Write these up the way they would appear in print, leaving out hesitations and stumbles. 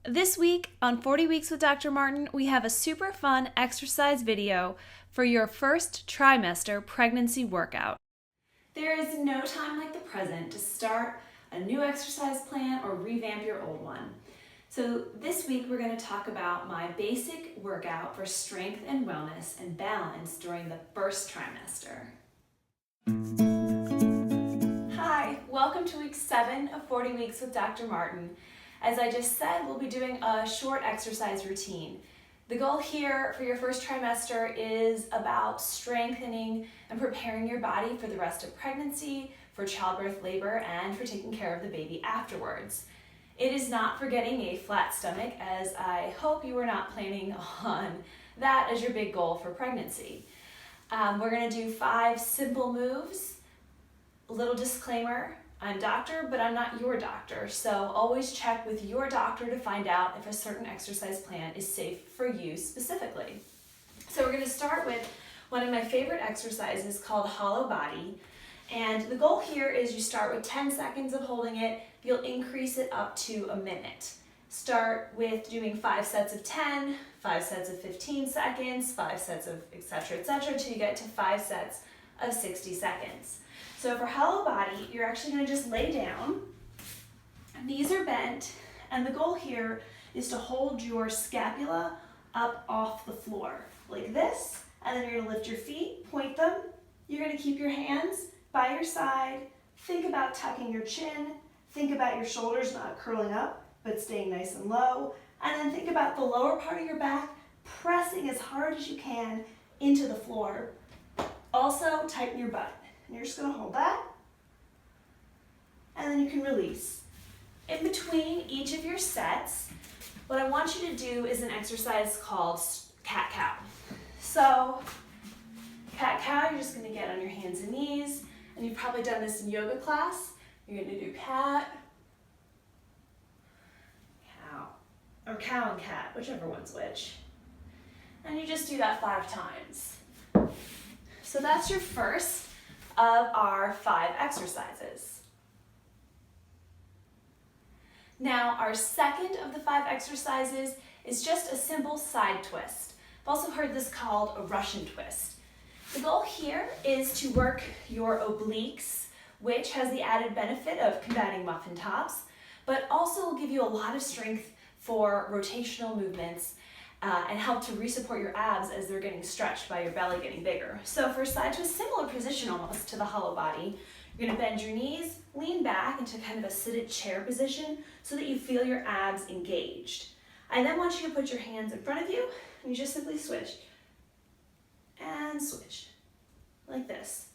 This week on 40 Weeks with Dr. Martin, we have a super fun exercise video for your first trimester pregnancy workout. There is no time like the present to start a new exercise plan or revamp your old one. So this week we're going to talk about my basic workout for strength and wellness and balance during the first trimester. Hi, welcome to week 7 of 40 Weeks with Dr. Martin. As I just said, we'll be doing a short exercise routine. The goal here for your first trimester is about strengthening and preparing your body for the rest of pregnancy, for childbirth, labor, and for taking care of the baby afterwards. It is not for getting a flat stomach, as I hope you are not planning on that as your big goal for pregnancy. We're going to do 5 simple moves. A little disclaimer, I'm doctor, but I'm not your doctor, so always check with your doctor to find out if a certain exercise plan is safe for you specifically. So we're going to start with one of my favorite exercises called hollow body. And the goal here is you start with 10 seconds of holding it. You'll increase it up to a minute. Start with doing 5 sets of 10, 5 sets of 15 seconds, 5 sets of etc., until you get to 5 sets of 60 seconds. So for hollow body, you're actually going to just lay down, knees are bent, and the goal here is to hold your scapula up off the floor like this, and then you're going to lift your feet, point them. You're going to keep your hands by your side. Think about tucking your chin. Think about your shoulders not curling up, but staying nice and low. And then think about the lower part of your back pressing as hard as you can into the floor. Also, tighten your butt. And you're just going to hold that, and then you can release. In between each of your sets, what I want you to do is an exercise called cat-cow. So, cat-cow, you're just going to get on your hands and knees, and you've probably done this in yoga class. You're going to do cat, cow, or cow and cat, whichever one's which. And you just do that 5 times. So that's your first of our 5 exercises. Now, our second of the 5 exercises is just a simple side twist. I've also heard this called a Russian twist. The goal here is to work your obliques, which has the added benefit of combating muffin tops, but also will give you a lot of strength for rotational movements and help to re-support your abs as they're getting stretched by your belly getting bigger. So for a side twist, similar position almost to the hollow body, you're going to bend your knees, lean back into kind of a seated chair position so that you feel your abs engaged. I then want you to put your hands in front of you and you just simply switch and switch like this.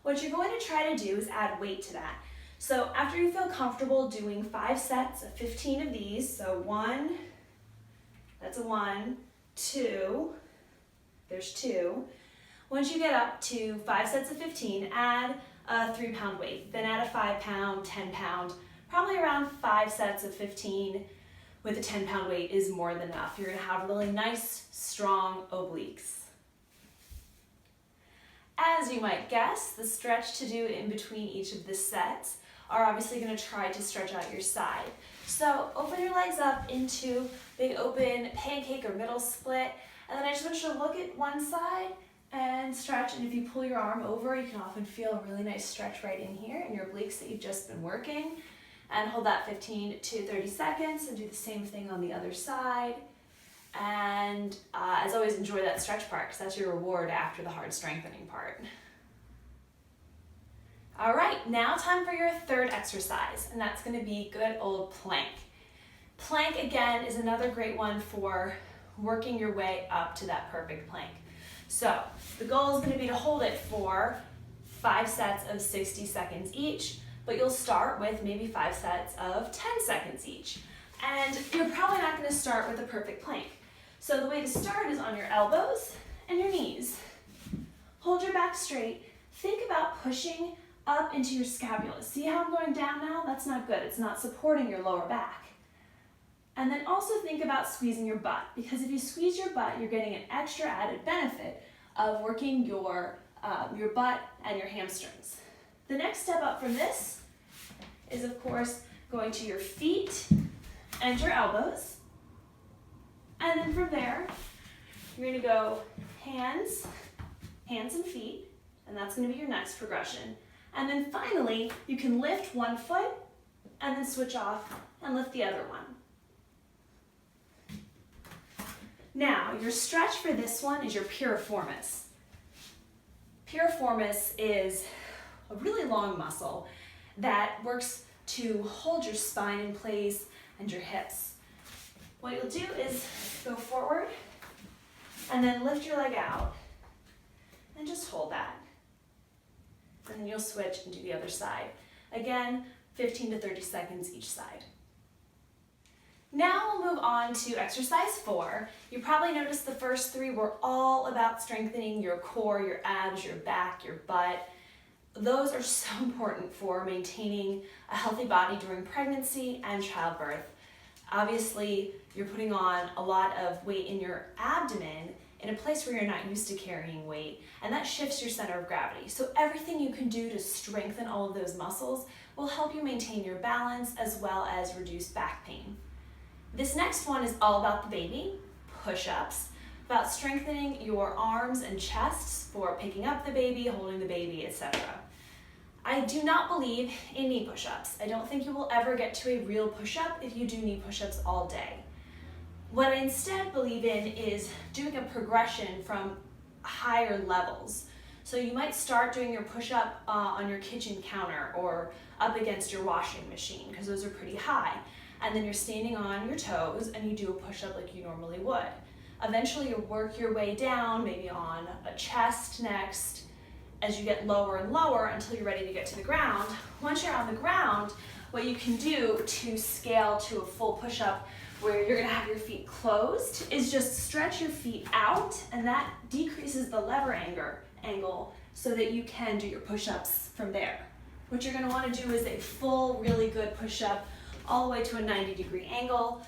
What you're going to try to do is add weight to that. So after you feel comfortable doing 5 sets of 15 of these, so 1, that's a 1, 2, there's 2. Once you get up to 5 sets of 15, add a 3-pound weight, then add a 5-pound, 10-pound, probably around 5 sets of 15 with a 10-pound weight is more than enough. You're gonna have really nice, strong obliques. As you might guess, the stretch to do in between each of the sets are obviously going to try to stretch out your side. So open your legs up into big open pancake or middle split, and then I just want you to look at one side and stretch, and if you pull your arm over, you can often feel a really nice stretch right in here in your obliques that you've just been working, and hold that 15 to 30 seconds and do the same thing on the other side. And as always, enjoy that stretch part because that's your reward after the hard strengthening part. All right, now time for your third exercise, and that's going to be good old plank. Plank, again, is another great one for working your way up to that perfect plank. So the goal is going to be to hold it for 5 sets of 60 seconds each, but you'll start with maybe 5 sets of 10 seconds each. And you're probably not going to start with a perfect plank. So the way to start is on your elbows and your knees. Hold your back straight. Think about pushing up into your scapula. See how I'm going down now? That's not good. It's not supporting your lower back. And then also think about squeezing your butt, because if you squeeze your butt, you're getting an extra added benefit of working your butt and your hamstrings. The next step up from this is, of course, going to your feet and your elbows. And then from there, you're gonna go hands and feet, and that's gonna be your next progression. And then finally, you can lift one foot and then switch off and lift the other one. Now, your stretch for this one is your piriformis. Piriformis is a really long muscle that works to hold your spine in place and your hips. What you'll do is go forward and then lift your leg out and just hold that. And then you'll switch and do the other side. Again, 15 to 30 seconds each side. Now we'll move on to exercise 4. You probably noticed the first 3 were all about strengthening your core, your abs, your back, your butt. Those are so important for maintaining a healthy body during pregnancy and childbirth. Obviously, you're putting on a lot of weight in your abdomen in a place where you're not used to carrying weight, and that shifts your center of gravity. So everything you can do to strengthen all of those muscles will help you maintain your balance as well as reduce back pain. This next one is all about the baby, push-ups, about strengthening your arms and chests for picking up the baby, holding the baby, etc. I do not believe in knee push-ups. I don't think you will ever get to a real push-up if you do knee push-ups all day. What I instead believe in is doing a progression from higher levels. So you might start doing your push-up on your kitchen counter or up against your washing machine, because those are pretty high. And then you're standing on your toes and you do a push-up like you normally would. Eventually you'll work your way down, maybe on a chest next, as you get lower and lower until you're ready to get to the ground. Once you're on the ground, what you can do to scale to a full push-up where you're gonna have your feet closed is just stretch your feet out, and that decreases the lever angle so that you can do your push-ups from there. What you're gonna wanna do is a full, really good push-up all the way to a 90-degree angle.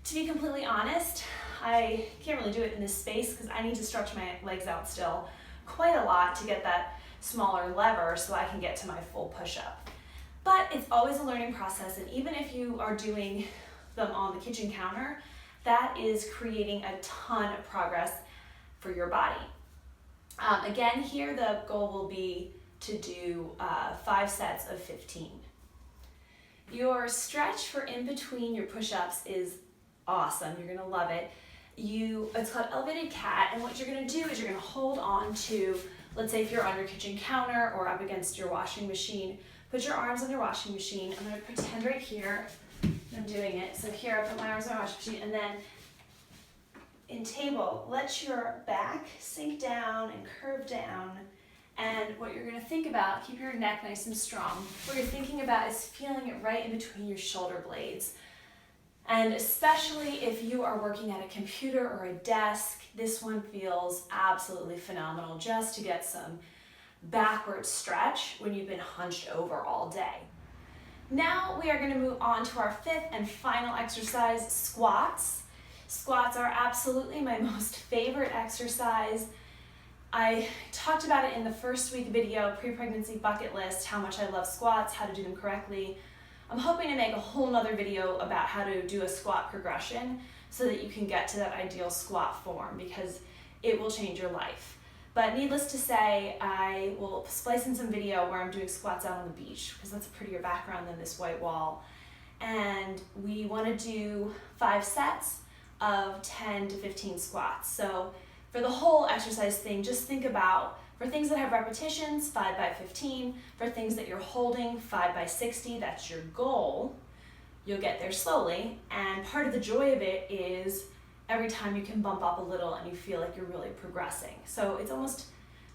To be completely honest, I can't really do it in this space because I need to stretch my legs out still quite a lot to get that smaller lever so I can get to my full push-up. But it's always a learning process, and even if you are doing them on the kitchen counter, that is creating a ton of progress for your body. Again, here the goal will be to do 5 sets of 15. Your stretch for in between your push-ups is awesome. You're gonna love it. It's called elevated cat, and what you're gonna do is you're gonna hold on to, let's say if you're on your kitchen counter or up against your washing machine, put your arms on your washing machine. I'm gonna pretend right here I'm doing it. So here I put my arms on my washing machine, and then in table, let your back sink down and curve down. And what you're gonna think about, keep your neck nice and strong. What you're thinking about is feeling it right in between your shoulder blades. And especially if you are working at a computer or a desk, this one feels absolutely phenomenal just to get some backward stretch when you've been hunched over all day. Now we are going to move on to our 5th and final exercise, squats. Squats are absolutely my most favorite exercise. I talked about it in the first week video, pre-pregnancy bucket list, how much I love squats, how to do them correctly. I'm hoping to make a whole nother video about how to do a squat progression so that you can get to that ideal squat form, because it will change your life. But needless to say, I will splice in some video where I'm doing squats out on the beach, because that's a prettier background than this white wall. And we want to do 5 sets of 10 to 15 squats. So for the whole exercise thing, just think about, for things that have repetitions, 5 by 15. For things that you're holding, 5 by 60, that's your goal. You'll get there slowly, and part of the joy of it is every time you can bump up a little and you feel like you're really progressing. So it's almost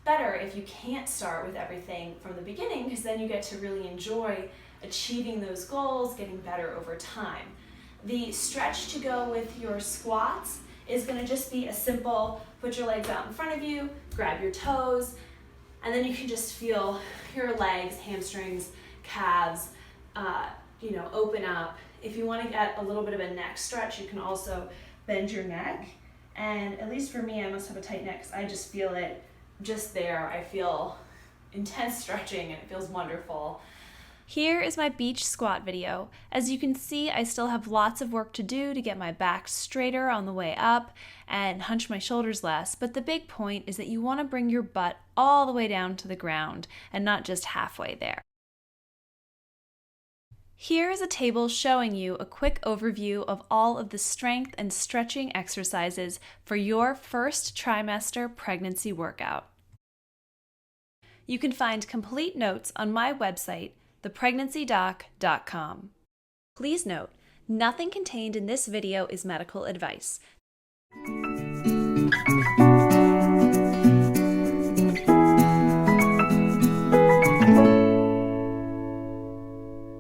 better if you can't start with everything from the beginning, because then you get to really enjoy achieving those goals, getting better over time. The stretch to go with your squats is going to just be a simple, put your legs out in front of you, grab your toes, and then you can just feel your legs, hamstrings, calves, open up. If you want to get a little bit of a neck stretch, you can also bend your neck. And at least for me, I must have a tight neck because I just feel it just there. I feel intense stretching and it feels wonderful. Here is my beach squat video. As you can see, I still have lots of work to do to get my back straighter on the way up and hunch my shoulders less, but the big point is that you want to bring your butt all the way down to the ground and not just halfway there. Here is a table showing you a quick overview of all of the strength and stretching exercises for your first trimester pregnancy workout. You can find complete notes on my website, thepregnancydoc.com. Please note, nothing contained in this video is medical advice.